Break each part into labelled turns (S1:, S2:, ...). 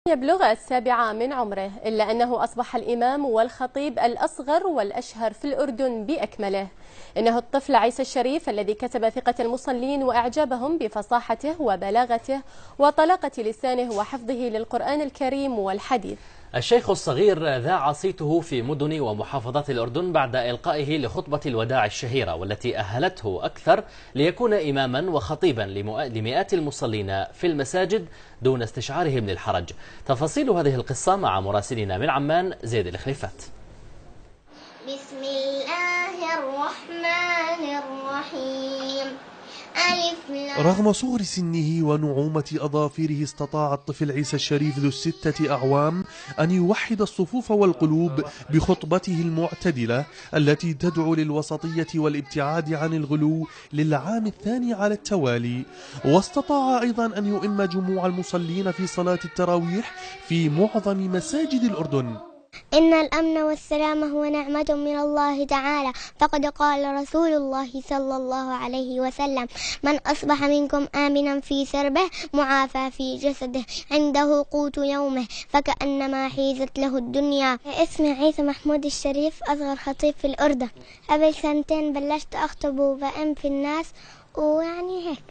S1: يبلغ 7 من عمره، إلا أنه أصبح الإمام والخطيب الأصغر والأشهر في الأردن بأكمله. إنه الطفل عيسى الشريف الذي كسب ثقة المصلين وإعجابهم بفصاحته وبلاغته وطلاقة لسانه وحفظه للقرآن الكريم والحديث.
S2: الشيخ الصغير ذاع صيته في مدن ومحافظات الأردن بعد إلقائه لخطبة الوداع الشهيرة، والتي أهلته أكثر ليكون إماما وخطيبا لمئات المصلين في المساجد دون استشعارهم للحرج. تفاصيل هذه القصة مع مراسلنا من عمان زيد الخليفات.
S3: بسم الله الرحمن الرحيم.
S4: رغم صغر سنه ونعومة أظافره، استطاع الطفل عيسى الشريف ذو ال6 أعوام أن يوحد الصفوف والقلوب بخطبته المعتدلة التي تدعو للوسطية والابتعاد عن الغلو للعام الثاني على التوالي. واستطاع أيضا أن يؤم جموع المصلين في صلاة التراويح في معظم مساجد الأردن.
S3: إن الأمن والسلام هو نعمة من الله تعالى، فقد قال رسول الله صلى الله عليه وسلم: من أصبح منكم آمنا في سربه معافى في جسده عنده قوت يومه فكأنما حيزت له الدنيا. اسمي عيسى محمود الشريف، أصغر خطيب في الأردن. قبل 2 بلشت أخطب وبأم في الناس، ويعني هيك.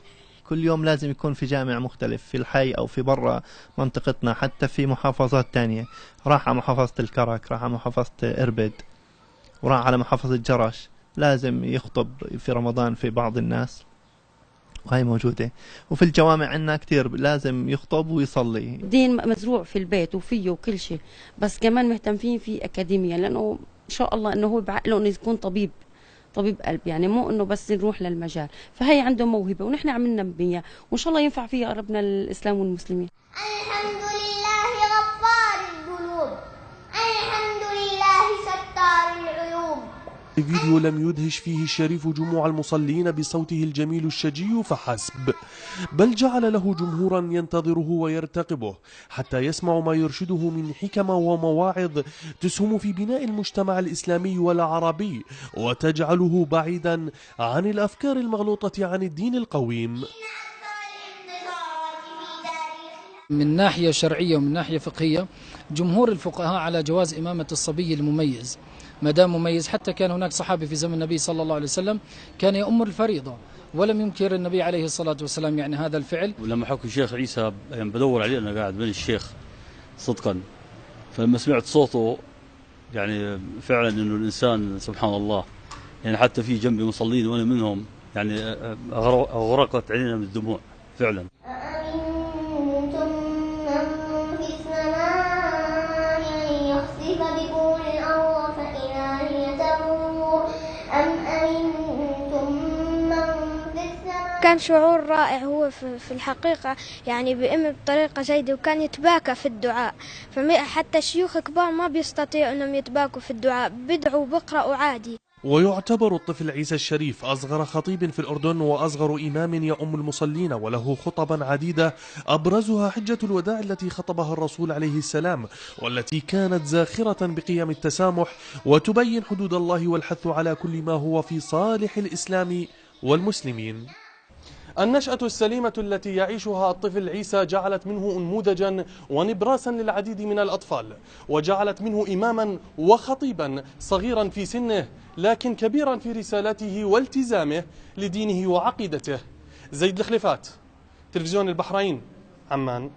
S5: كل يوم لازم يكون في جامع مختلف في الحي أو في برا منطقتنا، حتى في محافظات تانية. راح على محافظة الكرك، راح على محافظة إربد، وراح على محافظة جرش. لازم يخطب في رمضان في بعض الناس، وهي موجودة. وفي الجوامع عنا كتير لازم يخطب ويصلي.
S6: دين مزروع في البيت وفيه وكل شيء، بس كمان مهتمين فيه أكاديميا، لأنه إن شاء الله أنه هو بعقله أنه يكون طبيب قلب، يعني مو انه بس نروح للمجال. فهي عنده موهبه ونحن عملنا بيها، وان شاء الله ينفع فيها ربنا الاسلام والمسلمين.
S3: الحمد لله غفار الذنوب، الحمد لله ستار العيوب.
S4: فيديو لم يدهش فيه الشريف جموع المصلين بصوته الجميل الشجي فحسب، بل جعل له جمهورا ينتظره ويرتقبه حتى يسمع ما يرشده من حكم ومواعظ تسهم في بناء المجتمع الإسلامي والعربي وتجعله بعيدا عن الأفكار المغلوطة عن الدين القويم.
S7: من ناحية شرعية ومن ناحية فقهية، جمهور الفقهاء على جواز إمامة الصبي المميز، ما دام مميز. حتى كان هناك صحابي في زمن النبي صلى الله عليه وسلم كان يؤم الفريضة، ولم ينكر النبي عليه الصلاة والسلام يعني هذا الفعل.
S8: ولما حكوا الشيخ عيسى يعني بدور عليه، أنا قاعد بين الشيخ صدقا، فلما سمعت صوته يعني فعلا إنه الإنسان سبحان الله، يعني حتى في جنبي مصلين وأنا منهم، يعني أغرقت عيننا من الدموع فعلا.
S3: كان شعور رائع. هو في الحقيقة يعني بأم بطريقة جيدة، وكان يتباكى في الدعاء، فحتى الشيوخ كبار ما بيستطيعوا أنهم يتباكوا في الدعاء، بدعوا بقرأوا عادي.
S4: ويعتبر الطفل عيسى الشريف أصغر خطيب في الأردن وأصغر إمام يؤم المصلين، وله خطبا عديدة أبرزها حجة الوداع التي خطبها الرسول عليه السلام، والتي كانت زاخرة بقيم التسامح وتبين حدود الله والحث على كل ما هو في صالح الإسلام والمسلمين. النشأة السليمة التي يعيشها الطفل عيسى جعلت منه أنموذجا ونبراسا للعديد من الأطفال، وجعلت منه إماما وخطيبا صغيرا في سنه لكن كبيرا في رسالته والتزامه لدينه وعقيدته. زيد الخليفات، تلفزيون البحرين، عمان.